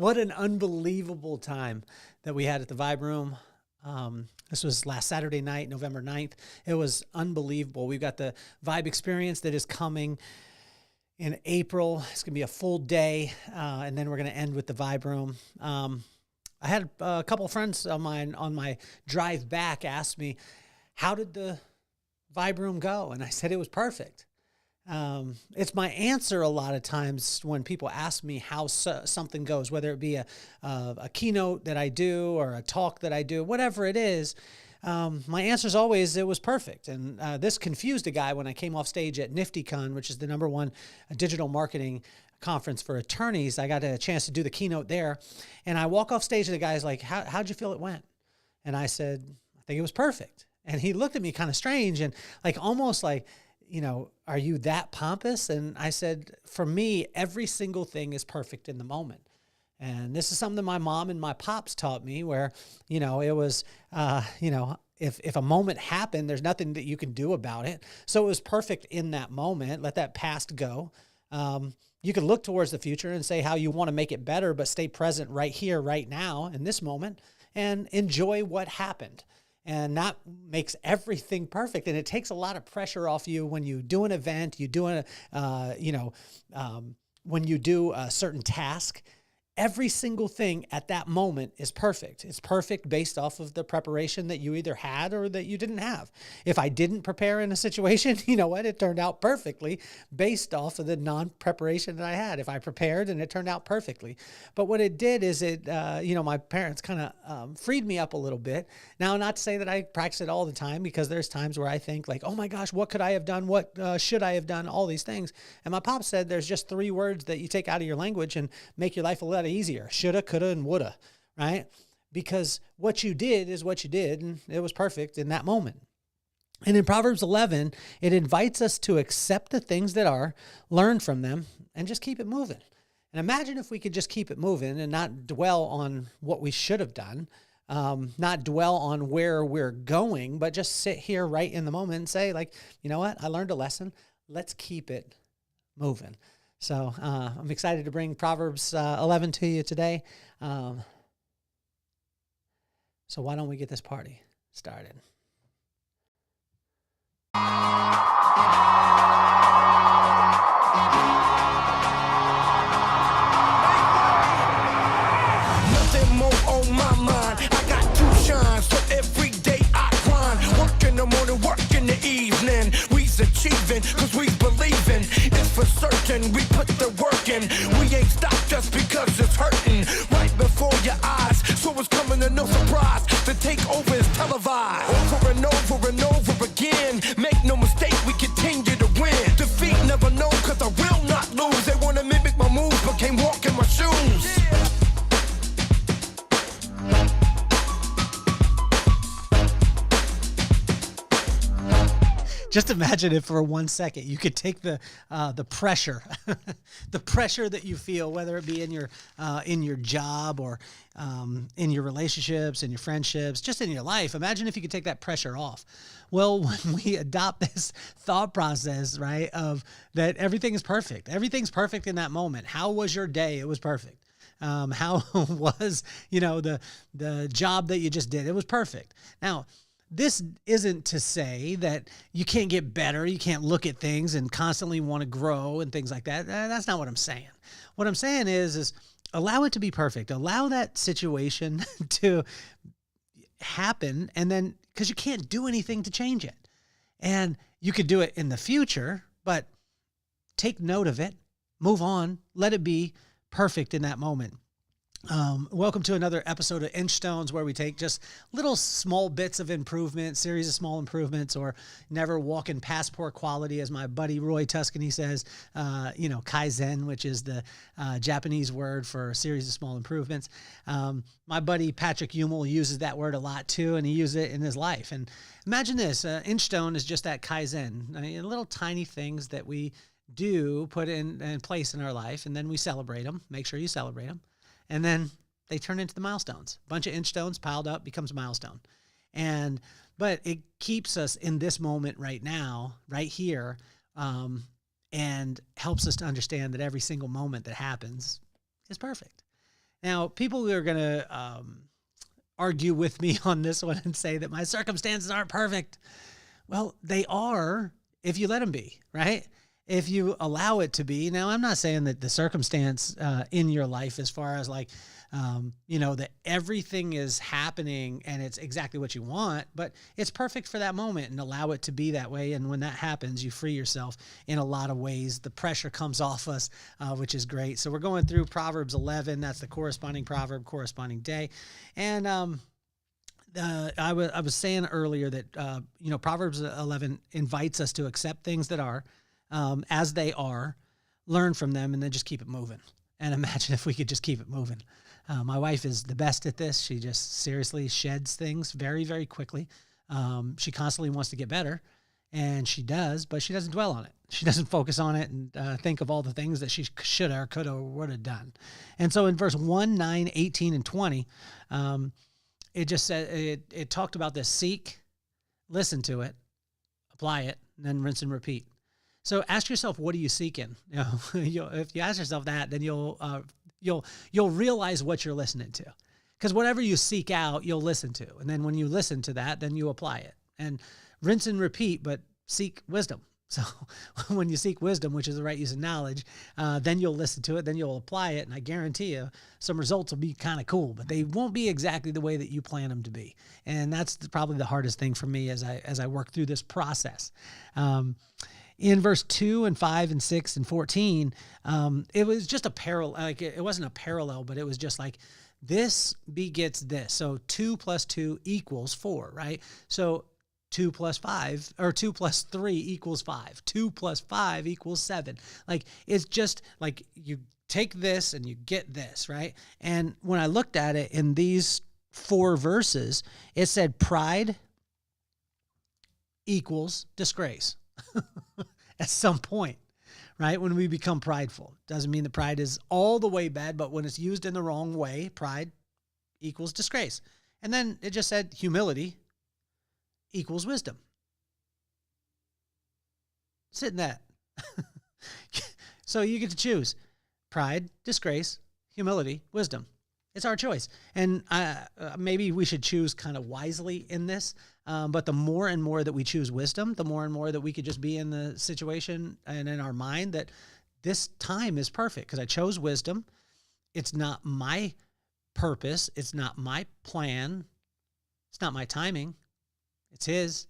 What an unbelievable time that we had at the Vibe Room. This was last Saturday night, November 9th. It was unbelievable. We've got the Vibe Experience that is coming in April. It's going to be a full day, and then we're going to end with the Vibe Room. I had a couple of friends of mine on my drive back ask me, how did the Vibe Room go? And I said it was perfect. It's my answer a lot of times when people ask me how something goes, whether it be a keynote that I do or a talk that I do, whatever it is. My answer is always, it was perfect. And this confused a guy when I came off stage at NiftyCon, which is the #1 digital marketing conference for attorneys. I got a chance to do the keynote there. And I walk off stage and the guy's like, how'd you feel it went? And I said, I think it was perfect. And he looked at me kind of strange and almost like, are you that pompous? And I said, for me, every single thing is perfect in the moment. And this is something that my mom and my pops taught me where, it was, if a moment happened, there's nothing that you can do about it. So it was perfect in that moment. Let that past go. You can look towards the future and say how you want to make it better, but stay present right here, right now, in this moment, and enjoy what happened. And that makes everything perfect. And it takes a lot of pressure off you when you do an event, when you do a certain task. Every single thing at that moment is perfect. It's perfect based off of the preparation that you either had or that you didn't have. If I didn't prepare in a situation, you know what? It turned out perfectly based off of the non-preparation that I had. If I prepared and it turned out perfectly. But what it did is my parents kind of freed me up a little bit. Now, not to say that I practice it all the time, because there's times where I think like, oh my gosh, what could I have done? What should I have done? All these things. And my pop said there's just 3 words that you take out of your language and make your life a lot easier. Shoulda, coulda, and woulda, right? Because what you did is what you did, and it was perfect in that moment. And in Proverbs 11, it invites us to accept the things that are, learn from them, and just keep it moving. And imagine if we could just keep it moving and not dwell on what we should have done, not dwell on where we're going, but just sit here right in the moment and say, like, you know what? I learned a lesson. Let's keep it moving. So I'm excited to bring Proverbs 11 to you today. So why don't we get this party started? Nothing more on my mind. I got 2 shines, so every day I grind. Work in the morning, work in the evening. We's achieving, cause we believing. It's for certain, we put the work in. We ain't stopped just because it's hurting. Right before your eyes, so it's coming to no surprise. The takeover is televised. Over and over and over again. Make no mistake, we continue to win. Defeat never known, cause I will not lose. They wanna mimic my moves, but can't walk in my shoes. Just imagine if for 1 second you could take the pressure, the pressure that you feel, whether it be in your job or in your relationships, in your friendships, just in your life. Imagine if you could take that pressure off. Well, when we adopt this thought process, right, of that everything is perfect. Everything's perfect in that moment. How was your day? It was perfect. How was, the job that you just did? It was perfect. Now, this isn't to say that you can't get better, you can't look at things and constantly want to grow and things like that. That's not what I'm saying. What I'm saying is allow it to be perfect. Allow that situation to happen, and then, because you can't do anything to change it. And you could do it in the future, but take note of it, move on, let it be perfect in that moment. Welcome to another episode of Inchstones, where we take just little small bits of improvement, series of small improvements, or never walking past poor quality, as my buddy Roy Tuscany says, Kaizen, which is the Japanese word for a series of small improvements. My buddy Patrick Hummel uses that word a lot too, and he uses it in his life. And imagine this, Inchstone is just that Kaizen, little tiny things that we do put in place in our life, and then we celebrate them. Make sure you celebrate them. And then they turn into the milestones. A bunch of Inchstones piled up becomes a milestone. But it keeps us in this moment right now, right here, and helps us to understand that every single moment that happens is perfect. Now, people are going to argue with me on this one and say that my circumstances aren't perfect. Well, they are if you let them be, right? If you allow it to be. Now, I'm not saying that the circumstance in your life, as far as like, that everything is happening and it's exactly what you want, but it's perfect for that moment, and allow it to be that way. And when that happens, you free yourself in a lot of ways. The pressure comes off us, which is great. So we're going through Proverbs 11. That's the corresponding proverb, corresponding day. And, I was saying earlier that, Proverbs 11 invites us to accept things that are, as they are, learn from them, and then just keep it moving. And imagine if we could just keep it moving. My wife is the best at this. She just seriously sheds things very, very quickly. She constantly wants to get better, and she does, but she doesn't dwell on it. She doesn't focus on it and think of all the things that she should have, could have, or would have done. And so in verse 1, 9, 18, and 20, it just said, it talked about this: seek, listen to it, apply it, and then rinse and repeat. So ask yourself, what are you seeking? If you ask yourself that, then you'll realize what you're listening to, because whatever you seek out, you'll listen to. And then when you listen to that, then you apply it, and rinse and repeat, but seek wisdom. So when you seek wisdom, which is the right use of knowledge, then you'll listen to it, then you'll apply it. And I guarantee you some results will be kind of cool, but they won't be exactly the way that you plan them to be. And that's probably the hardest thing for me as I work through this process. In verse 2 and 5 and 6 and 14, it was just a parallel. Like, it wasn't a parallel, but it was just like, this begets this. So 2 plus 2 equals 4, right? So 2 plus 5, or 2 plus 3 equals 5. 2 plus 5 equals 7. Like, it's just like you take this and you get this, right? And when I looked at it in these 4 verses, it said pride equals disgrace. At some point, right? When we become prideful, doesn't mean that pride is all the way bad, but when it's used in the wrong way, pride equals disgrace. And then it just said humility equals wisdom. Sit in that. So you get to choose pride, disgrace, humility, wisdom. It's our choice. And maybe we should choose kind of wisely in this. But the more and more that we choose wisdom, the more and more that we could just be in the situation and in our mind that this time is perfect because I chose wisdom. It's not my purpose. It's not my plan. It's not my timing. It's his.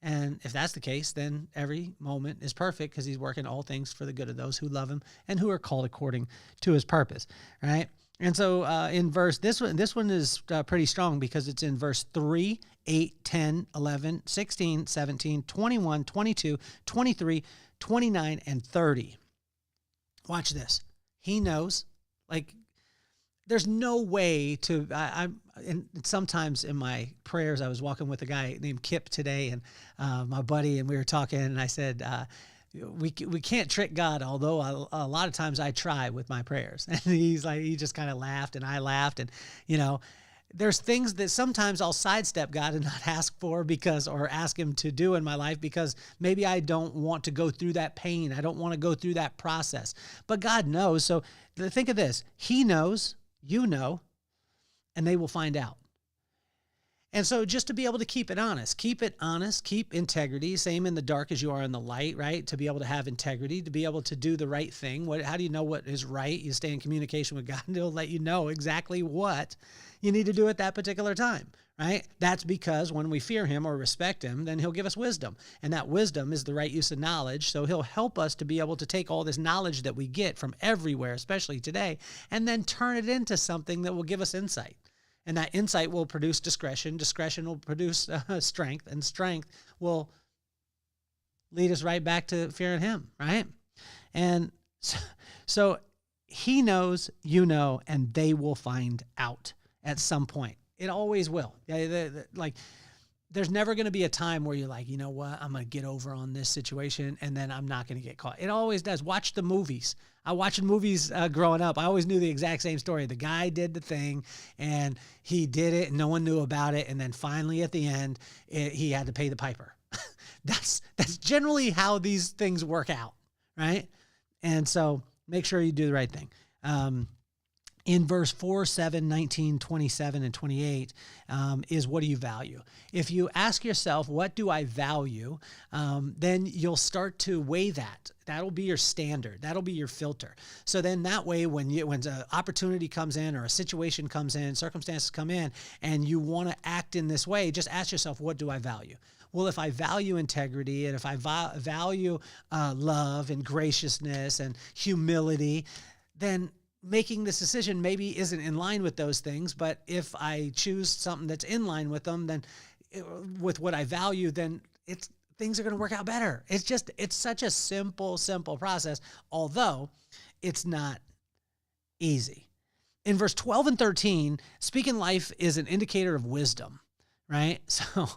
And if that's the case, then every moment is perfect because he's working all things for the good of those who love him and who are called according to his purpose, right? And so in verse, this one is pretty strong because it's in verse 3, 8, 10, 11, 16, 17, 21, 22, 23, 29, and 30. Watch this. He knows, like, there's no way to, and sometimes in my prayers, I was walking with a guy named Kip today, and my buddy, and we were talking, and I said, we can't trick God, although a lot of times I try with my prayers. And he's like, he just kind of laughed, and I laughed, and, there's things that sometimes I'll sidestep God and not ask for or ask him to do in my life because maybe I don't want to go through that pain. I don't want to go through that process, but God knows. So think of this. He knows, you know, and they will find out. And so just to be able to keep it honest, keep integrity, same in the dark as you are in the light, right? To be able to have integrity, to be able to do the right thing. How do you know what is right? You stay in communication with God, and he'll let you know exactly what you need to do at that particular time, right? That's because when we fear him or respect him, then he'll give us wisdom. And that wisdom is the right use of knowledge. So he'll help us to be able to take all this knowledge that we get from everywhere, especially today, and then turn it into something that will give us insight. And that insight will produce discretion. Discretion will produce strength, and strength will lead us right back to fearing him, right? And so he knows, you know, and they will find out at some point. It always will. Like, there's never going to be a time where you're like, you know what, I'm going to get over on this situation, and then I'm not going to get caught. It always does. Watch the movies. I watched movies growing up. I always knew the exact same story. The guy did the thing, and he did it, and no one knew about it. And then finally, at the end, he had to pay the piper. That's generally how these things work out, right? And so make sure you do the right thing. in verse 4, 7, 19, 27, and 28 is what do you value? If you ask yourself, what do I value? Then you'll start to weigh that. That'll be your standard. That'll be your filter. So then that way, when an opportunity comes in or a situation comes in, circumstances come in, and you want to act in this way, just ask yourself, what do I value? Well, if I value integrity and if I value love and graciousness and humility, then making this decision maybe isn't in line with those things. But if I choose something that's in line with them, then with what I value, then things are going to work out better. It's such a simple process, although it's not easy. In verse 12 and 13, speaking life is an indicator of wisdom. Right? So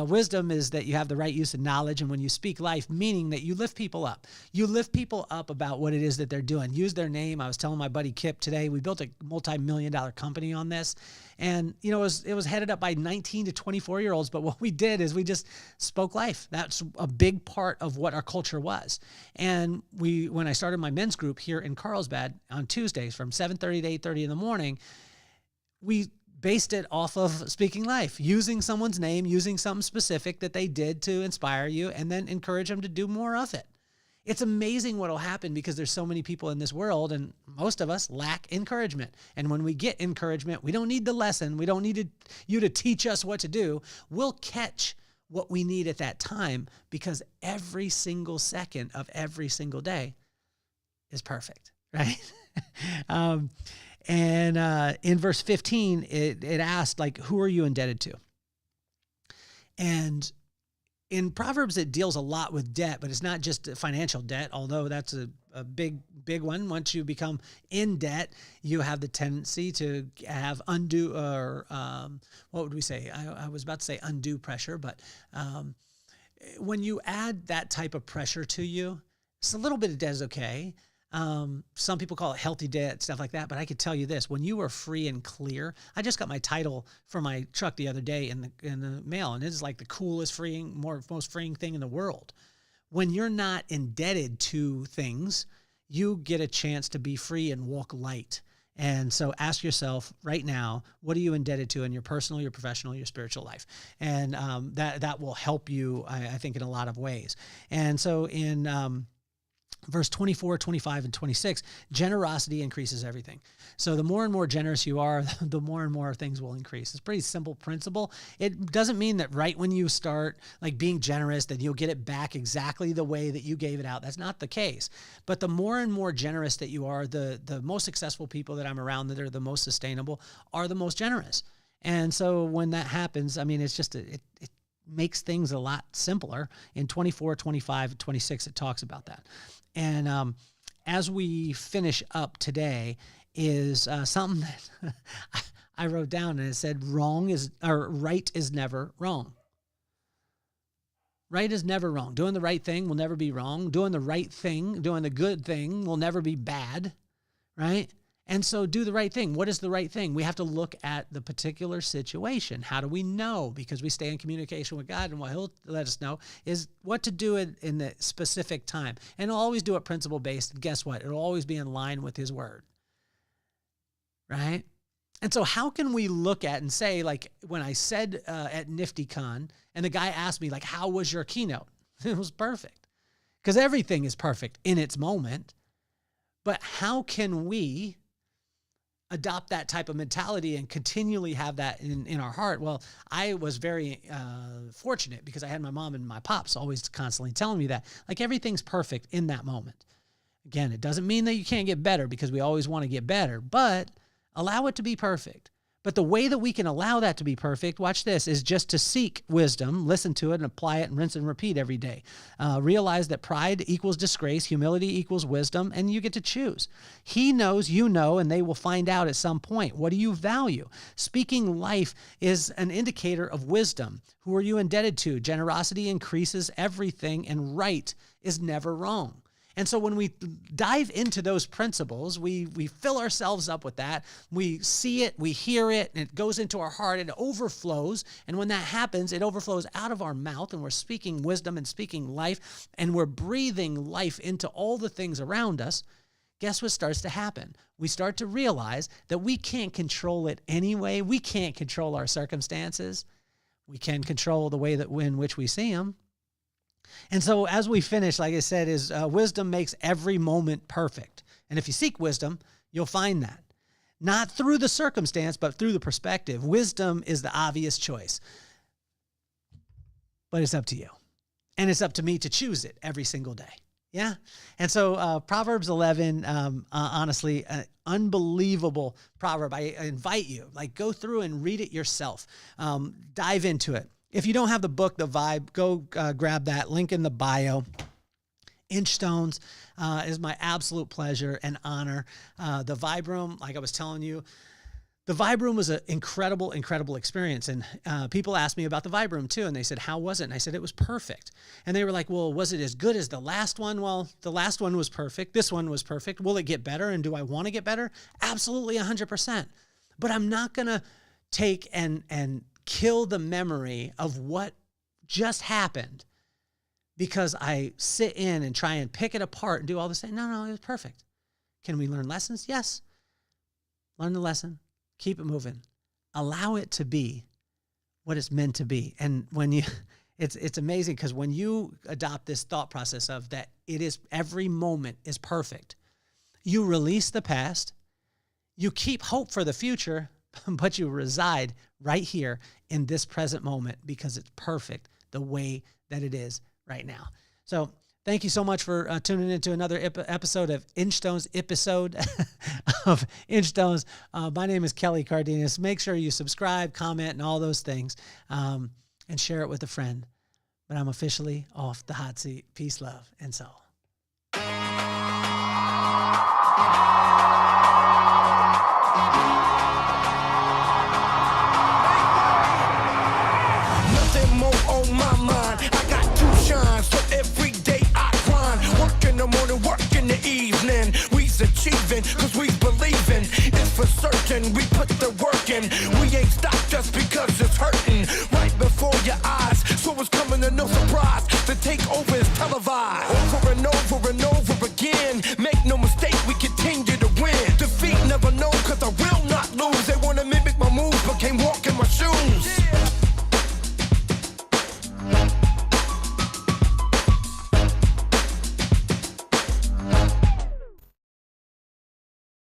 wisdom is that you have the right use of knowledge. And when you speak life, meaning that you lift people up. You lift people up about what it is that they're doing. Use their name. I was telling my buddy Kip today, we built a multi-million-dollar company on this. And, it was headed up by 19 to 24-year-olds. But what we did is we just spoke life. That's a big part of what our culture was. And when I started my men's group here in Carlsbad on Tuesdays from 7:30 to 8:30 in the morning, we based it off of speaking life, using someone's name, using something specific that they did to inspire you, and then encourage them to do more of it. It's amazing what will happen because there's so many people in this world, and most of us lack encouragement. And when we get encouragement, we don't need the lesson. We don't need you to teach us what to do. We'll catch what we need at that time because every single second of every single day is perfect, right? And in verse 15, it asked, who are you indebted to? And in Proverbs, it deals a lot with debt, but it's not just financial debt, although that's a big one. Once you become in debt, you have the tendency to have undue, or what would we say? I was about to say undue pressure, but when you add that type of pressure to you, it's a little bit of debt is okay. Some people call it healthy debt, stuff like that. But I could tell you this, when you are free and clear, I just got my title for my truck the other day in the mail, and it's like the coolest most freeing thing in the world. When you're not indebted to things, you get a chance to be free and walk light. And so ask yourself right now, what are you indebted to in your personal, your professional, your spiritual life? And that will help you, I think, in a lot of ways. And so in verse 24, 25, and 26, generosity increases everything. So the more and more generous you are, the more and more things will increase. It's a pretty simple principle. It doesn't mean that right when you start being generous, that you'll get it back exactly the way that you gave it out. That's not the case. But the more and more generous that you are, the most successful people that I'm around that are the most sustainable are the most generous. And so when that happens, it's just, it makes things a lot simpler. In 24, 25, 26, it talks about that. And as we finish up today is something that I wrote down, and it said right is never wrong. Right is never wrong. Doing the right thing will never be wrong. Doing the right thing, doing the good thing will never be bad, right? And so do the right thing. What is the right thing? We have to look at the particular situation. How do we know? Because we stay in communication with God, and what he'll let us know is what to do in the specific time. And he'll always do it principle-based. And guess what? It'll always be in line with his word, right? And so how can we look at and say, when I said at NiftyCon, and the guy asked me, how was your keynote? It was perfect. Because everything is perfect in its moment. But how can we adopt that type of mentality and continually have that in our heart? Well, I was very fortunate because I had my mom and my pops always constantly telling me that everything's perfect in that moment. Again, it doesn't mean that you can't get better, because we always want to get better, but allow it to be perfect. But the way that we can allow that to be perfect, watch this, is just to seek wisdom, listen to it, and apply it, and rinse and repeat every day. Realize that pride equals disgrace, humility equals wisdom, and you get to choose. He knows, you know, and they will find out at some point. What do you value? Speaking life is an indicator of wisdom. Who are you indebted to? Generosity increases everything, and right is never wrong. And so when we dive into those principles, we fill ourselves up with that. We see it, we hear it, and it goes into our heart, and it overflows. And when that happens, it overflows out of our mouth, and we're speaking wisdom and speaking life, and we're breathing life into all the things around us. guess what starts to happen? We start to realize that we can't control it anyway. We can't control our circumstances. We can control the way that in which we see them. And so as we finish, like I said, is wisdom makes every moment perfect. And if you seek wisdom, you'll find that. Not through the circumstance, but through the perspective. Wisdom is the obvious choice. But it's up to you. And it's up to me to choose it every single day. Yeah. And so Proverbs 11, honestly, an unbelievable proverb. I invite you, go through and read it yourself. Dive into it. If you don't have the book, The Vibe, go grab that. Link in the bio. Inchstones is my absolute pleasure and honor. The Vibe Room, like I was telling you, the Vibe Room was an incredible, incredible experience. And people asked me about the Vibe Room too. And they said, how was it? And I said, it was perfect. And they were like, well, was it as good as the last one? Well, the last one was perfect. This one was perfect. Will it get better? And do I want to get better? Absolutely 100%. But I'm not going to take and kill the memory of what just happened because I sit in and try and pick it apart and do all this thing. No, it was perfect. Can we learn lessons? Yes. Learn the lesson. Keep it moving. Allow it to be what it's meant to be. And when you, it's amazing because when you adopt this thought process of that it is every moment is perfect, you release the past, you keep hope for the future, but you reside right here in this present moment because it's perfect the way that it is right now. So thank you so much for tuning into another episode of Inchstones, of Inchstones. My name is Kelly Cardenas. Make sure you subscribe, comment, and all those things, and share it with a friend. But I'm officially off the hot seat. Peace, love, and soul. Nothing more on my mind. I got to shine, so every day I grind. Work in the morning, work in the evening. We's achieving, cause we believing. It's for certain, we put the work in. We ain't stopped just because it's hurting. Right before your eyes, so it's coming to no surprise. The takeover is televised. Over and over and over again. Make no mistake, we continue to win. Defeat never know, cause I will not lose. They wanna mimic my moves, but can't walk